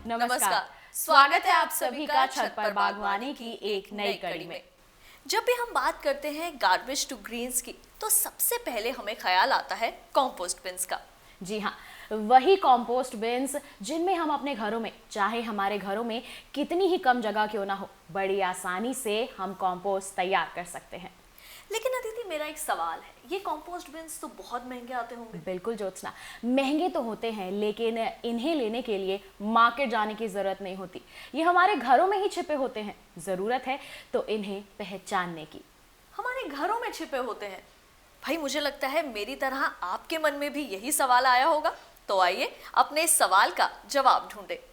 नमस्कार। स्वागत है आप सभी का छत पर बागवानी की एक नई कड़ी में। जब भी हम बात करते हैं गार्बेज टू ग्रीन्स की, तो सबसे पहले हमें ख्याल आता है कंपोस्ट बिन्स का। जी हाँ, वही कंपोस्ट बिन्स जिनमें हम अपने घरों में, चाहे हमारे घरों में कितनी ही कम जगह क्यों ना हो, बड़ी आसानी से हम कंपोस्ट तैयार कर सकते हैं। लेकिन अदिति, मेरा एक सवाल है, ये कंपोस्ट बिन्स तो बहुत महंगे आते होंगे। बिल्कुल ज्योत्सना, महंगे तो होते हैं, लेकिन इन्हें लेने के लिए मार्केट जाने की जरूरत नहीं होती। ये हमारे घरों में ही छिपे होते हैं। जरूरत है तो इन्हें पहचानने की। हमारे घरों में छिपे होते हैं। भाई, मुझे लगता है मेरी तरह आपके मन में भी यही सवाल आया होगा। तो आइए अपने इस सवाल का जवाब ढूंढे।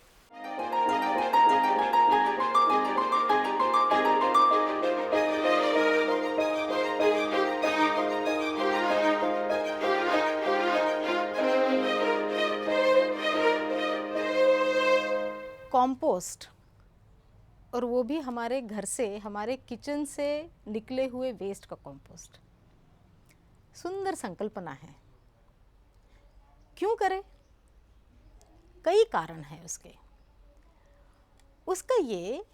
कंपोस्ट, और वो भी हमारे घर से, हमारे किचन से निकले हुए वेस्ट का कंपोस्ट। सुंदर संकल्पना है। क्यों करें? कई कारण हैं उसका ये,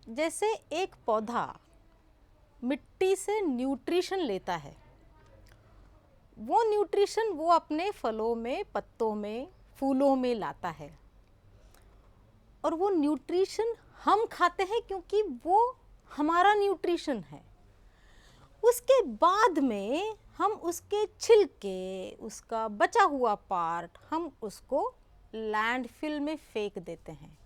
जैसे एक पौधा मिट्टी से न्यूट्रिशन लेता है, वो न्यूट्रिशन वो अपने फलों में, पत्तों में, फूलों में लाता है, और वो न्यूट्रिशन हम खाते हैं क्योंकि वो हमारा न्यूट्रिशन है। उसके बाद में हम उसके छिलके, उसका बचा हुआ पार्ट, हम उसको लैंडफिल में फेंक देते हैं।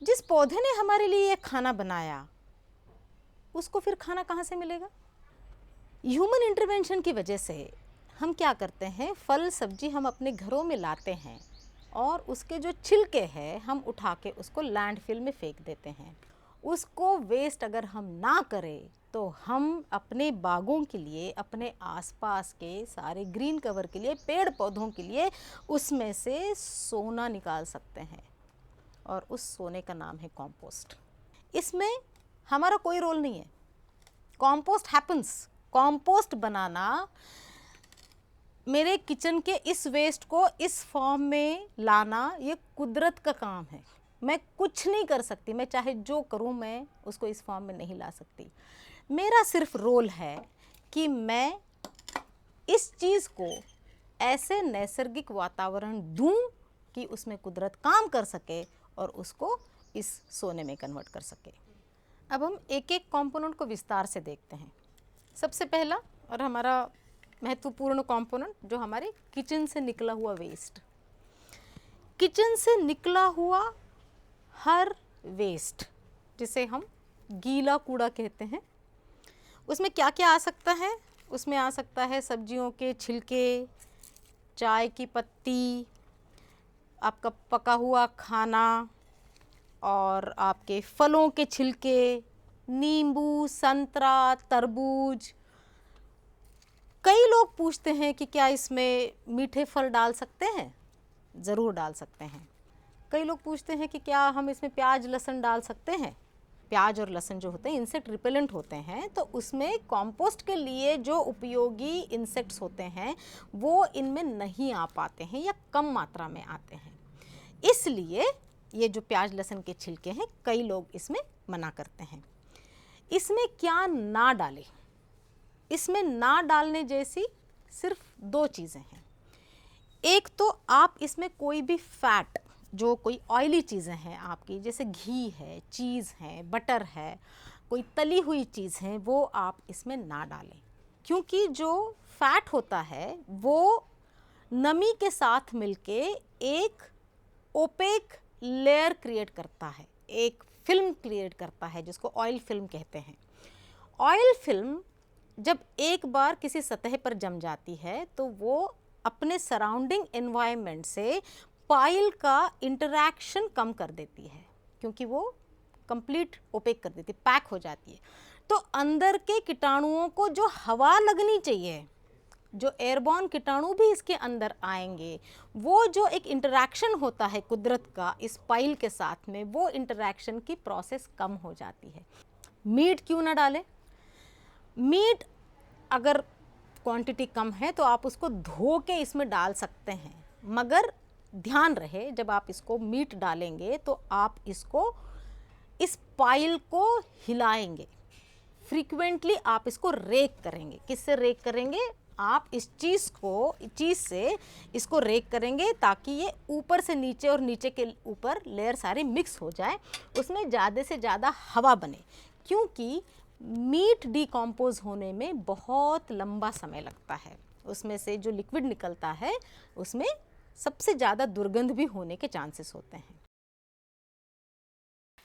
जिस पौधे ने हमारे लिए ये खाना बनाया, उसको फिर खाना कहाँ से मिलेगा? ह्यूमन इंटरवेंशन की वजह से हम क्या करते हैं, फल सब्जी हम अपने घरों में लाते हैं और उसके जो छिलके हैं हम उठा के उसको लैंडफिल में फेंक देते हैं। उसको वेस्ट अगर हम ना करें तो हम अपने बागों के लिए, अपने आसपास के सारे ग्रीन कवर के लिए, पेड़ पौधों के लिए उसमें से सोना निकाल सकते हैं, और उस सोने का नाम है कंपोस्ट। इसमें हमारा कोई रोल नहीं है। Compost happens. कंपोस्ट बनाना, मेरे किचन के इस वेस्ट को इस फॉर्म में लाना, ये कुदरत का काम है। मैं कुछ नहीं कर सकती, मैं चाहे जो करूं, मैं उसको इस फॉर्म में नहीं ला सकती। मेरा सिर्फ रोल है कि मैं इस चीज़ को ऐसे नैसर्गिक वातावरण दूं कि उसमें कुदरत काम कर सके और उसको इस सोने में कन्वर्ट कर सके। अब हम एक एक कंपोनेंट को विस्तार से देखते हैं। सबसे पहला और हमारा महत्वपूर्ण कंपोनेंट, जो हमारे किचन से निकला हुआ वेस्ट। किचन से निकला हुआ हर वेस्ट, जिसे हम गीला कूड़ा कहते हैं, उसमें क्या क्या आ सकता है? उसमें आ सकता है सब्जियों के छिलके, चाय की पत्ती, आपका पका हुआ खाना, और आपके फलों के छिलके, नींबू, संतरा, तरबूज। कई लोग पूछते हैं कि क्या इसमें मीठे फल डाल सकते हैं? ज़रूर डाल सकते हैं। कई लोग पूछते हैं कि क्या हम इसमें प्याज लहसुन डाल सकते हैं? प्याज और लहसुन जो होते हैं इंसेक्ट रिपेलेंट होते हैं, तो उसमें कंपोस्ट के लिए जो उपयोगी इंसेक्ट्स होते हैं वो इनमें नहीं आ पाते हैं या कम मात्रा में आते हैं। इसलिए ये जो प्याज लहसुन के छिलके हैं, कई लोग इसमें मना करते हैं। इसमें क्या ना डालें? इसमें ना डालने जैसी सिर्फ दो चीज़ें हैं। एक तो आप इसमें कोई भी फैट, जो कोई ऑयली चीज़ें हैं आपकी, जैसे घी है, चीज़ है, बटर है, कोई तली हुई चीज़ है, वो आप इसमें ना डालें, क्योंकि जो फैट होता है वो नमी के साथ मिलके एक ओपेक लेयर क्रिएट करता है, एक फिल्म क्रिएट करता है, जिसको ऑयल फिल्म कहते हैं। ऑयल फिल्म जब एक बार किसी सतह पर जम जाती है तो वो अपने सराउंडिंग एनवायरनमेंट से पाइल का इंटरैक्शन कम कर देती है, क्योंकि वो कंप्लीट ओपेक कर देती है, पैक हो जाती है। तो अंदर के कीटाणुओं को जो हवा लगनी चाहिए, जो एयरबॉर्न कीटाणु भी इसके अंदर आएंगे, वो जो एक इंटरैक्शन होता है कुदरत का इस पाइल के साथ में, वो इंटरैक्शन की प्रोसेस कम हो जाती है। मीट क्यों ना डालें? मीट अगर क्वांटिटी कम है तो आप उसको धो के इसमें डाल सकते हैं, मगर ध्यान रहे जब आप इसको मीट डालेंगे तो आप इसको इस पाइल को हिलाएंगे, फ्रीक्वेंटली आप इसको रेक करेंगे। किससे रेक करेंगे? आप इस चीज़ से इसको रेक करेंगे ताकि ये ऊपर से नीचे और नीचे के ऊपर लेयर सारी मिक्स हो जाए, उसमें ज़्यादा से ज़्यादा हवा बने, क्योंकि मीट डिकम्पोज होने में बहुत लंबा समय लगता है। उसमें से जो लिक्विड निकलता है उसमें सबसे ज़्यादा दुर्गंध भी होने के चांसेस होते हैं।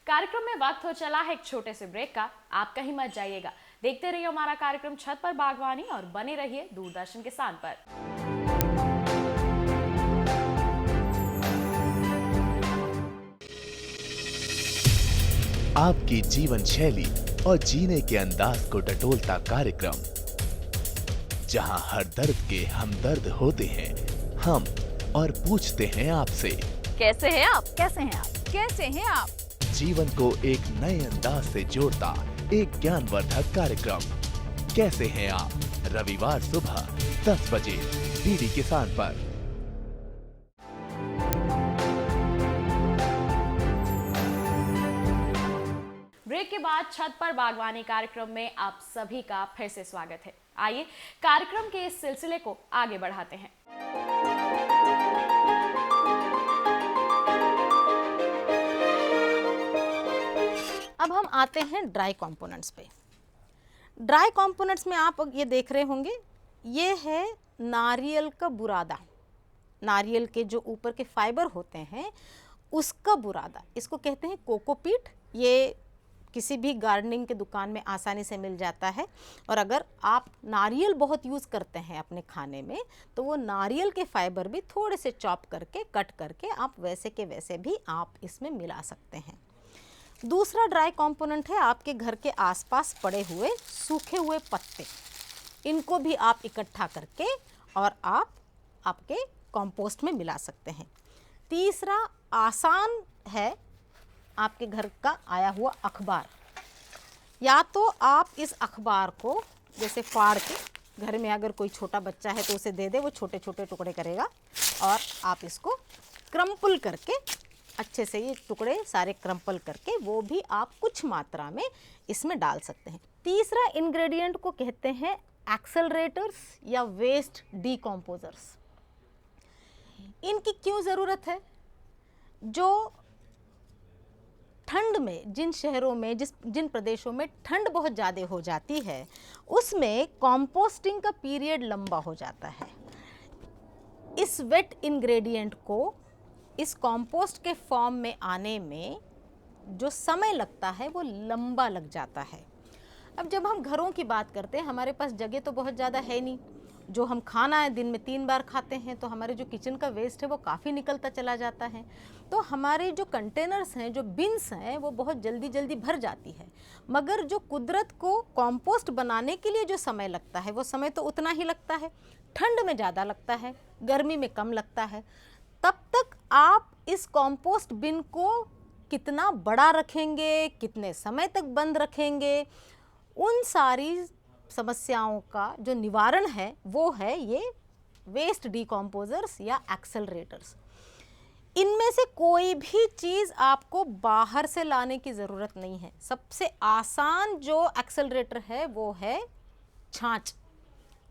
कार्यक्रम में वक्त हो चला है एक छोटे से ब्रेक का। आप कहीं मत जाइएगा, देखते रहिए हमारा कार्यक्रम छत पर बागवानी और बने रहिए दूरदर्शन किसान पर। आपकी जीवन शैली और जीने के अंदाज को टटोलता कार्यक्रम, जहां हर दर्द के हमदर्द होते हैं हम और पूछते हैं आपसे, कैसे हैं आप? कैसे हैं आप? कैसे हैं आप? जीवन को एक नए अंदाज से जोड़ता एक ज्ञानवर्धक कार्यक्रम, कैसे हैं आप? रविवार सुबह 10 बजे डीडी किसान पर। ब्रेक के बाद छत पर बागवानी कार्यक्रम में आप सभी का फिर से स्वागत है। आइए कार्यक्रम के इस सिलसिले को आगे बढ़ाते हैं। अब हम आते हैं ड्राई कंपोनेंट्स पे। ड्राई कंपोनेंट्स में आप ये देख रहे होंगे, ये है नारियल का बुरादा। नारियल के जो ऊपर के फाइबर होते हैं उसका बुरादा, इसको कहते हैं कोकोपीट। ये किसी भी गार्डनिंग के दुकान में आसानी से मिल जाता है। और अगर आप नारियल बहुत यूज़ करते हैं अपने खाने में तो वो नारियल के फाइबर भी थोड़े से चॉप करके, कट करके आप वैसे के वैसे भी आप इसमें मिला सकते हैं। दूसरा ड्राई कंपोनेंट है आपके घर के आसपास पड़े हुए सूखे हुए पत्ते। इनको भी आप इकट्ठा करके और आप आपके कंपोस्ट में मिला सकते हैं। तीसरा आसान है आपके घर का आया हुआ अखबार। या तो आप इस अखबार को जैसे फाड़ के, घर में अगर कोई छोटा बच्चा है तो उसे दे दे, वो छोटे छोटे टुकड़े करेगा, और आप इसको क्रम्पल करके अच्छे से, ये टुकड़े सारे क्रम्पल करके वो भी आप कुछ मात्रा में इसमें डाल सकते हैं। तीसरा इंग्रेडिएंट को कहते हैं एक्सेलरेटर्स या वेस्ट डिकम्पोजर्स। इनकी क्यों ज़रूरत है? जो ठंड में, जिन शहरों में, जिन प्रदेशों में ठंड बहुत ज़्यादा हो जाती है उसमें कंपोस्टिंग का पीरियड लंबा हो जाता है। इस वेट इंग्रेडिएंट को इस कंपोस्ट के फॉर्म में आने में जो समय लगता है वो लंबा लग जाता है। अब जब हम घरों की बात करते हैं, हमारे पास जगह तो बहुत ज़्यादा है नहीं। जो हम खाना है दिन में 3 बार खाते हैं तो हमारे जो किचन का वेस्ट है वो काफ़ी निकलता चला जाता है। तो हमारे जो कंटेनर्स हैं, जो बिन्स हैं, वो बहुत जल्दी जल्दी भर जाती है। मगर जो कुदरत को कंपोस्ट बनाने के लिए जो समय लगता है वो समय तो उतना ही लगता है। ठंड में ज़्यादा लगता है, गर्मी में कम लगता है। तब तक आप इस कंपोस्ट बिन को कितना बड़ा रखेंगे, कितने समय तक बंद रखेंगे, उन सारी समस्याओं का जो निवारण है वो है ये वेस्ट डिकम्पोजर्स या एक्सेलरेटर्स। इनमें से कोई भी चीज़ आपको बाहर से लाने की ज़रूरत नहीं है। सबसे आसान जो एक्सेलरेटर है वो है छाछ।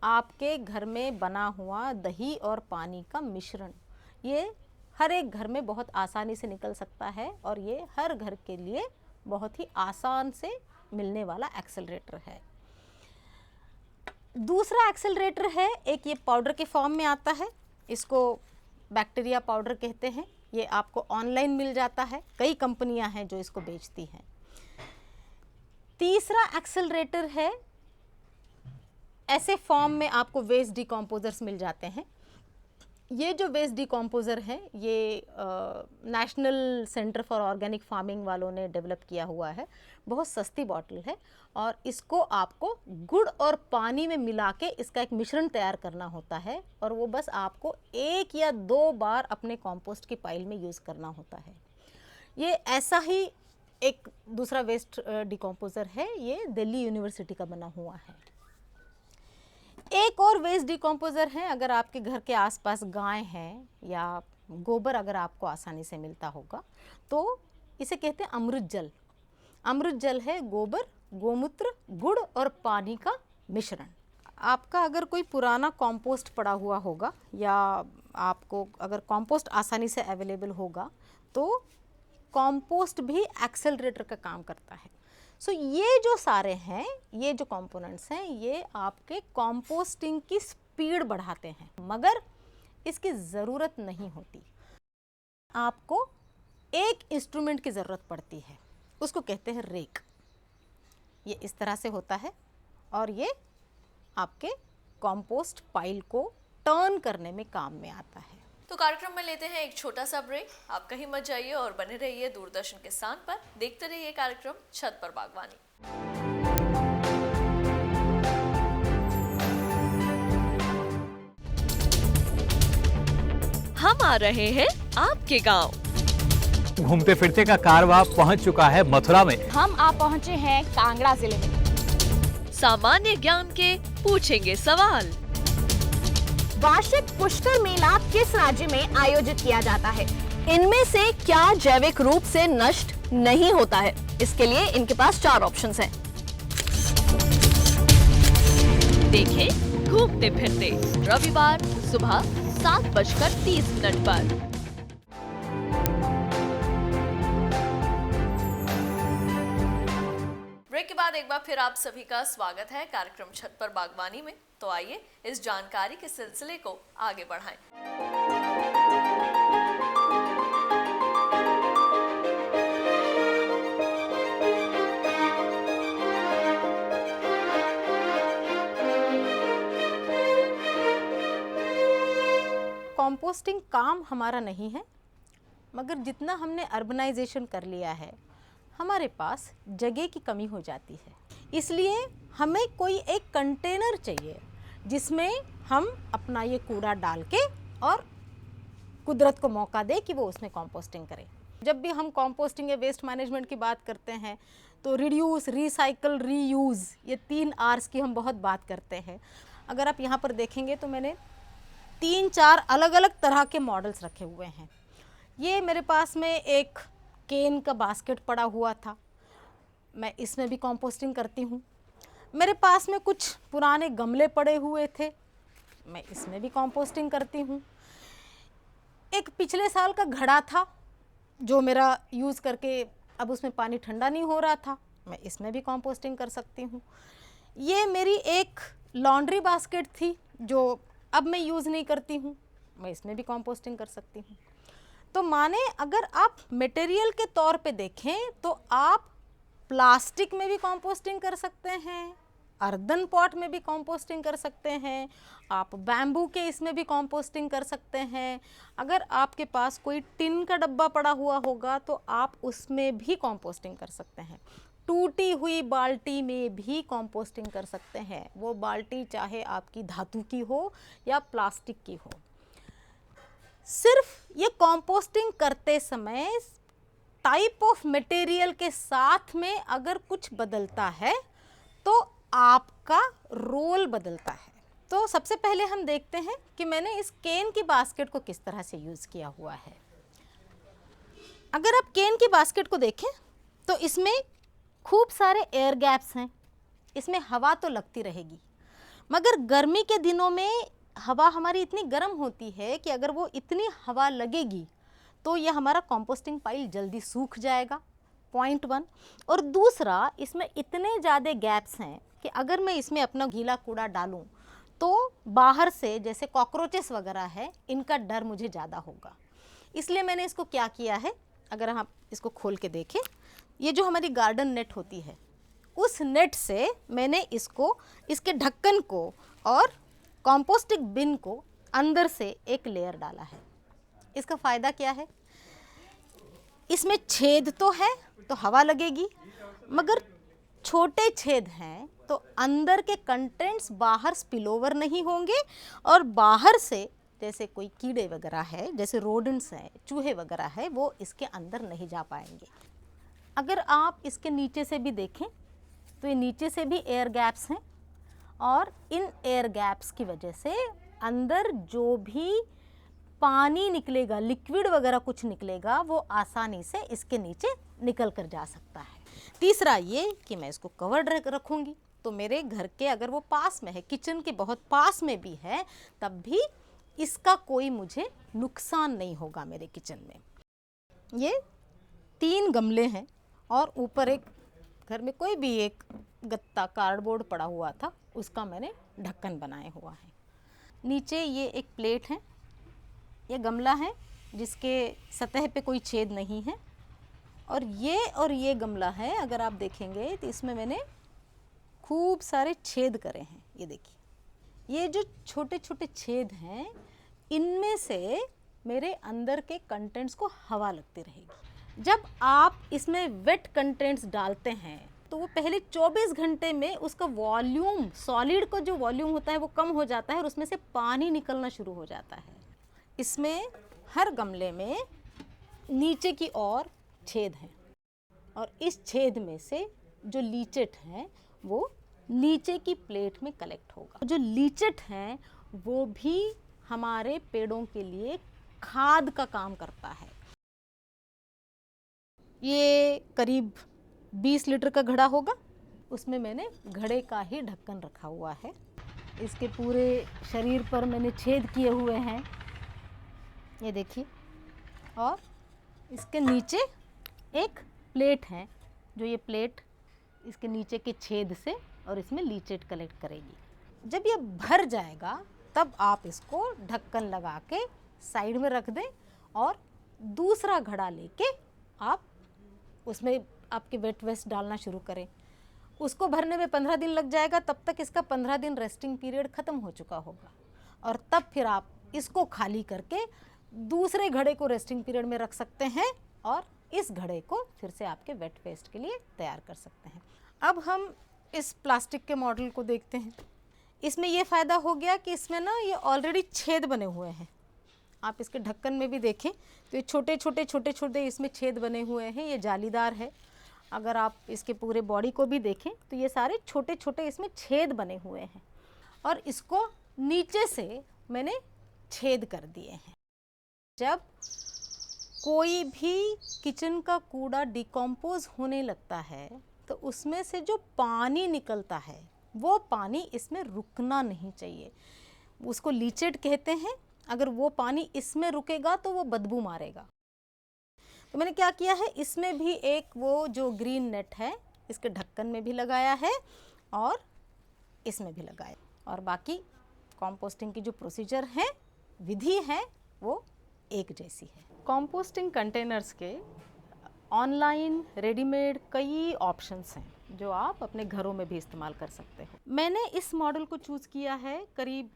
आपके घर में बना हुआ दही और पानी का मिश्रण, ये हर एक घर में बहुत आसानी से निकल सकता है और ये हर घर के लिए बहुत ही आसान से मिलने वाला एक्सेलरेटर है। दूसरा एक्सेलरेटर है, एक ये पाउडर के फॉर्म में आता है, इसको बैक्टीरिया पाउडर कहते हैं। ये आपको ऑनलाइन मिल जाता है, कई कंपनियां हैं जो इसको बेचती हैं। तीसरा एक्सेलरेटर है, ऐसे फॉर्म में आपको वेस्ट डिकम्पोजर्स मिल जाते हैं। ये जो वेस्ट डिकम्पोज़र है ये national centre for organic farming वालों ने डेवलप किया हुआ है। बहुत सस्ती बॉटल है और इसको आपको गुड़ और पानी में मिला के इसका एक मिश्रण तैयार करना होता है और वो बस आपको 1 या 2 बार अपने कंपोस्ट की पाइल में यूज़ करना होता है। ये ऐसा ही एक दूसरा वेस्ट डिकम्पोज़र है, ये दिल्ली यूनिवर्सिटी का बना हुआ है। एक और वेस्ट डिकम्पोजर है, अगर आपके घर के आसपास गाय हैं या गोबर अगर आपको आसानी से मिलता होगा तो इसे कहते हैं अमृत जल। अमृत जल है गोबर, गोमूत्र, गुड़ और पानी का मिश्रण। आपका अगर कोई पुराना कंपोस्ट पड़ा हुआ होगा या आपको अगर कंपोस्ट आसानी से अवेलेबल होगा तो कंपोस्ट भी एक्सेलरेटर का काम करता है। सो ये जो सारे हैं, ये जो कंपोनेंट्स हैं, ये आपके कंपोस्टिंग की स्पीड बढ़ाते हैं, मगर इसकी ज़रूरत नहीं होती। आपको एक इंस्ट्रूमेंट की ज़रूरत पड़ती है, उसको कहते हैं रेक। ये इस तरह से होता है और ये आपके कंपोस्ट पाइल को टर्न करने में काम में आता है। तो कार्यक्रम में लेते हैं एक छोटा सा ब्रेक। आप कहीं मत जाइए और बने रहिए दूरदर्शन के स्थान पर, देखते रहिए कार्यक्रम छत पर बागवानी। हम आ रहे हैं आपके गांव। घूमते फिरते का कारवां पहुंच चुका है मथुरा में। हम आप पहुंचे हैं कांगड़ा जिले में। सामान्य ज्ञान के पूछेंगे सवाल। वार्षिक पुष्कर मेला किस राज्य में आयोजित किया जाता है? इनमें से क्या जैविक रूप से नष्ट नहीं होता है? इसके लिए इनके पास 4 ऑप्शंस हैं। देखें घूमते फिरते रविवार सुबह 7:30 पर। ब्रेक के बाद एक बार फिर आप सभी का स्वागत है कार्यक्रम छत पर बागवानी में। तो आइए इस जानकारी के सिलसिले को आगे बढ़ाएं। कंपोस्टिंग काम हमारा नहीं है, मगर जितना हमने अर्बनाइजेशन कर लिया है हमारे पास जगह की कमी हो जाती है। इसलिए हमें कोई एक कंटेनर चाहिए जिसमें हम अपना ये कूड़ा डाल के और कुदरत को मौका दे कि वो उसमें कंपोस्टिंग करे। जब भी हम कंपोस्टिंग या वेस्ट मैनेजमेंट की बात करते हैं तो रिड्यूस, रिसाइकल, रीयूज़, ये 3 R's की हम बहुत बात करते हैं। अगर आप यहाँ पर देखेंगे तो मैंने 3-4 अलग अलग तरह के मॉडल्स रखे हुए हैं। ये मेरे पास में एक केन का बास्केट पड़ा हुआ था, मैं इसमें भी कंपोस्टिंग करती हूँ। मेरे पास में कुछ पुराने गमले पड़े हुए थे, मैं इसमें भी कंपोस्टिंग करती हूँ। एक पिछले साल का घड़ा था जो मेरा यूज़ करके अब उसमें पानी ठंडा नहीं हो रहा था, मैं इसमें भी कंपोस्टिंग कर सकती हूँ। ये मेरी एक लॉन्ड्री बास्केट थी जो अब मैं यूज़ नहीं करती हूँ, मैं इसमें भी कंपोस्टिंग कर सकती हूँ। तो माने अगर आप मटेरियल के तौर पे देखें तो आप प्लास्टिक में भी कंपोस्टिंग कर सकते हैं, अर्दन पॉट में भी कंपोस्टिंग कर सकते हैं, आप बैम्बू के इसमें भी कंपोस्टिंग कर सकते हैं। अगर आपके पास कोई टिन का डब्बा पड़ा हुआ होगा तो आप उसमें भी कंपोस्टिंग कर सकते हैं। टूटी हुई बाल्टी में भी कंपोस्टिंग कर सकते हैं, वो बाल्टी चाहे आपकी धातु की हो या प्लास्टिक की हो। सिर्फ ये कंपोस्टिंग करते समय टाइप ऑफ मटेरियल के साथ में अगर कुछ बदलता है तो आपका रोल बदलता है। तो सबसे पहले हम देखते हैं कि मैंने इस केन की बास्केट को किस तरह से यूज़ किया हुआ है। अगर आप केन की बास्केट को देखें तो इसमें खूब सारे एयर गैप्स हैं, इसमें हवा तो लगती रहेगी, मगर गर्मी के दिनों में हवा हमारी इतनी गर्म होती है कि अगर वो इतनी हवा लगेगी तो ये हमारा कंपोस्टिंग पाइल जल्दी सूख जाएगा, पॉइंट 1। और दूसरा, इसमें इतने ज़्यादा गैप्स हैं कि अगर मैं इसमें अपना गीला कूड़ा डालूं तो बाहर से जैसे कॉकरोचेस वगैरह है, इनका डर मुझे ज़्यादा होगा। इसलिए मैंने इसको क्या किया है, अगर आप इसको खोल के देखें, ये जो हमारी गार्डन नेट होती है उस नेट से मैंने इसको, इसके ढक्कन को और कंपोस्टिंग बिन को अंदर से एक लेयर डाला है। इसका फ़ायदा क्या है, इसमें छेद तो है तो हवा लगेगी, मगर छोटे छेद हैं तो अंदर के कंटेंट्स बाहर स्पिलओवर नहीं होंगे और बाहर से जैसे कोई कीड़े वगैरह है, जैसे रोडेंट्स हैं, चूहे वगैरह है, वो इसके अंदर नहीं जा पाएंगे। अगर आप इसके नीचे से भी देखें तो ये नीचे से भी एयर गैप्स हैं और इन एयर गैप्स की वजह से अंदर जो भी पानी निकलेगा, लिक्विड वगैरह कुछ निकलेगा, वो आसानी से इसके नीचे निकल कर जा सकता है। तीसरा ये कि मैं इसको कवर्ड रखूँगी, तो मेरे घर के अगर वो पास में है, किचन के बहुत पास में भी है, तब भी इसका कोई मुझे नुकसान नहीं होगा मेरे किचन में। ये 3 गमले हैं और ऊपर एक, घर में कोई भी एक गत्ता कार्डबोर्ड पड़ा हुआ था, उसका मैंने ढक्कन बनाया हुआ है। नीचे ये एक प्लेट है, ये गमला है जिसके सतह पे कोई छेद नहीं है, और ये गमला है, अगर आप देखेंगे तो इसमें मैंने खूब सारे छेद करे हैं। ये देखिए, ये जो छोटे छोटे छेद हैं, इनमें से मेरे अंदर के कंटेंट्स को हवा लगती रहेगी। जब आप इसमें वेट कंटेंट्स डालते हैं तो वो पहले 24 घंटे में उसका वॉल्यूम, सॉलिड का जो वॉल्यूम होता है वो कम हो जाता है और उसमें से पानी निकलना शुरू हो जाता है। इसमें हर गमले में नीचे की ओर छेद हैं और इस छेद में से जो लीचेट हैं वो नीचे की प्लेट में कलेक्ट होगा। जो लीचेट हैं वो भी हमारे पेड़ों के लिए खाद का काम करता है। ये करीब 20 लीटर का घड़ा होगा, उसमें मैंने घड़े का ही ढक्कन रखा हुआ है। इसके पूरे शरीर पर मैंने छेद किए हुए हैं, ये देखिए, और इसके नीचे एक प्लेट है, जो ये प्लेट इसके नीचे के छेद से और इसमें लीचेट कलेक्ट करेगी। जब ये भर जाएगा तब आप इसको ढक्कन लगा के साइड में रख दें और दूसरा घड़ा लेके आप उसमें आपके वेट वेस्ट डालना शुरू करें। उसको भरने में 15 दिन लग जाएगा, तब तक इसका 15 दिन रेस्टिंग पीरियड ख़त्म हो चुका होगा, और तब फिर आप इसको खाली करके दूसरे घड़े को रेस्टिंग पीरियड में रख सकते हैं और इस घड़े को फिर से आपके वेट वेस्ट के लिए तैयार कर सकते हैं। अब हम इस प्लास्टिक के मॉडल को देखते हैं। इसमें ये फ़ायदा हो गया कि इसमें ना ये ऑलरेडी छेद बने हुए हैं। आप इसके ढक्कन में भी देखें तो ये छोटे छोटे इसमें छेद बने हुए हैं, ये जालीदार है। अगर आप इसके पूरे बॉडी को भी देखें तो ये सारे छोटे छोटे इसमें छेद बने हुए हैं और इसको नीचे से मैंने छेद कर दिए हैं। जब कोई भी किचन का कूड़ा डिकम्पोज होने लगता है तो उसमें से जो पानी निकलता है वो पानी इसमें रुकना नहीं चाहिए, उसको लीचेट कहते हैं। अगर वो पानी इसमें रुकेगा तो वो बदबू मारेगा। तो मैंने क्या किया है, इसमें भी एक वो जो ग्रीन नेट है इसके ढक्कन में भी लगाया है और इसमें भी लगाया, और बाकी कंपोस्टिंग की जो प्रोसीजर है, विधि है, वो एक जैसी है। कंपोस्टिंग कंटेनर्स के ऑनलाइन रेडीमेड कई ऑप्शंस हैं जो आप अपने घरों में भी इस्तेमाल कर सकते हो। मैंने इस मॉडल को चूज़ किया है करीब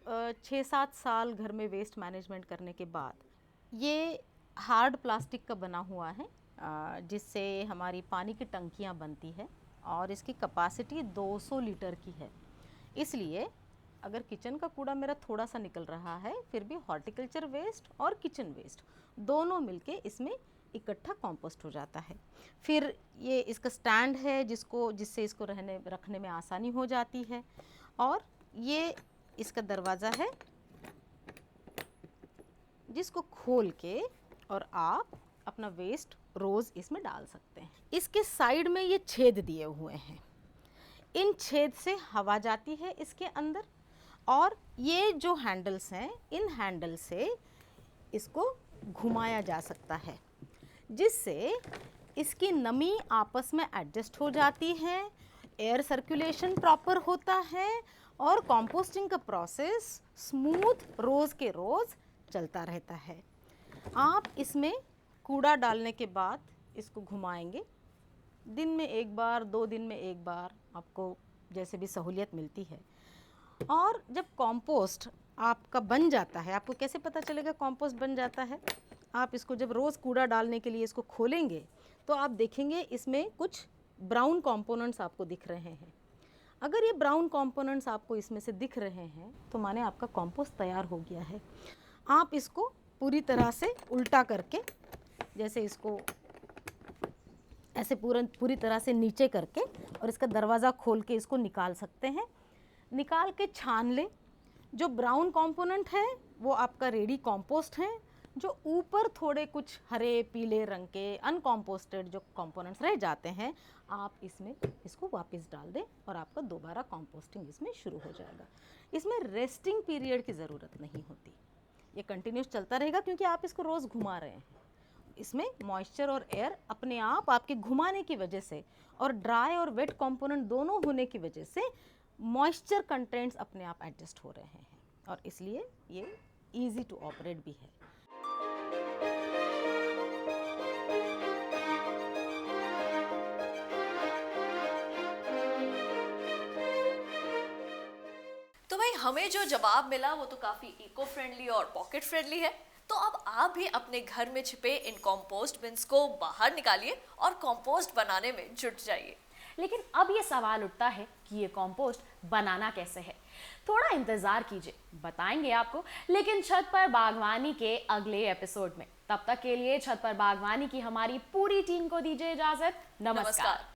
6-7 साल घर में वेस्ट मैनेजमेंट करने के बाद। ये हार्ड प्लास्टिक का बना हुआ है जिससे हमारी पानी की टंकियाँ बनती है और इसकी कैपेसिटी 200 लीटर की है। इसलिए अगर किचन का कूड़ा मेरा थोड़ा सा निकल रहा है, फिर भी हॉर्टिकल्चर वेस्ट और किचन वेस्ट दोनों मिलके इसमें इकट्ठा कंपोस्ट हो जाता है। फिर ये इसका स्टैंड है जिससे इसको रखने में आसानी हो जाती है, और ये इसका दरवाज़ा है जिसको खोल के और आप अपना वेस्ट रोज़ इसमें डाल सकते हैं। इसके साइड में ये छेद दिए हुए हैं, इन छेद से हवा जाती है इसके अंदर, और ये जो हैंडल्स हैं, इन हैंडल से इसको घुमाया जा सकता है जिससे इसकी नमी आपस में एडजस्ट हो जाती है, एयर सर्कुलेशन प्रॉपर होता है और कंपोस्टिंग का प्रोसेस स्मूथ रोज़ के रोज़ चलता रहता है। आप इसमें कूड़ा डालने के बाद इसको घुमाएंगे, दिन में एक बार, 2 दिन में एक बार, आपको जैसे भी सहूलियत मिलती है। और जब कंपोस्ट आपका बन जाता है, आपको कैसे पता चलेगा कंपोस्ट बन जाता है? आप इसको जब रोज़ कूड़ा डालने के लिए इसको खोलेंगे तो आप देखेंगे इसमें कुछ ब्राउन कंपोनेंट्स आपको दिख रहे हैं। अगर ये ब्राउन कंपोनेंट्स आपको इसमें से दिख रहे हैं तो माने आपका कंपोस्ट तैयार हो गया है। आप इसको पूरी तरह से उल्टा करके, जैसे इसको ऐसे पूरी तरह से नीचे करके और इसका दरवाज़ा खोल के इसको निकाल सकते हैं। निकाल के छान ले। जो ब्राउन कंपोनेंट है वो आपका रेडी कंपोस्ट है। जो ऊपर थोड़े कुछ हरे पीले रंग के अनकम्पोस्टेड जो कंपोनेंट्स रह जाते हैं, आप इसमें इसको वापस डाल दें और आपका दोबारा कंपोस्टिंग इसमें शुरू हो जाएगा। इसमें रेस्टिंग पीरियड की ज़रूरत नहीं होती, ये कंटिन्यूस चलता रहेगा क्योंकि आप इसको रोज़ घुमा रहे हैं। इसमें मॉइस्चर और एयर अपने आप आपके घुमाने की वजह से और ड्राई और वेट कंपोनेंट दोनों होने की वजह से मॉइस्चर कंटेंट्स अपने आप एडजस्ट हो रहे हैं और इसलिए ये इजी टू ऑपरेट भी है। तो भाई हमें जो जवाब मिला वो तो काफी इको फ्रेंडली और पॉकेट फ्रेंडली है। तो अब आप भी अपने घर में छिपे इन कंपोस्ट बिन्स को बाहर निकालिए और कंपोस्ट बनाने में जुट जाइए। लेकिन अब ये सवाल उठता है कि ये कंपोस्ट बनाना कैसे है। थोड़ा इंतजार कीजिए, बताएंगे आपको, लेकिन छत पर बागवानी के अगले एपिसोड में। तब तक के लिए छत पर बागवानी की हमारी पूरी टीम को दीजिए इजाजत। नमस्कार।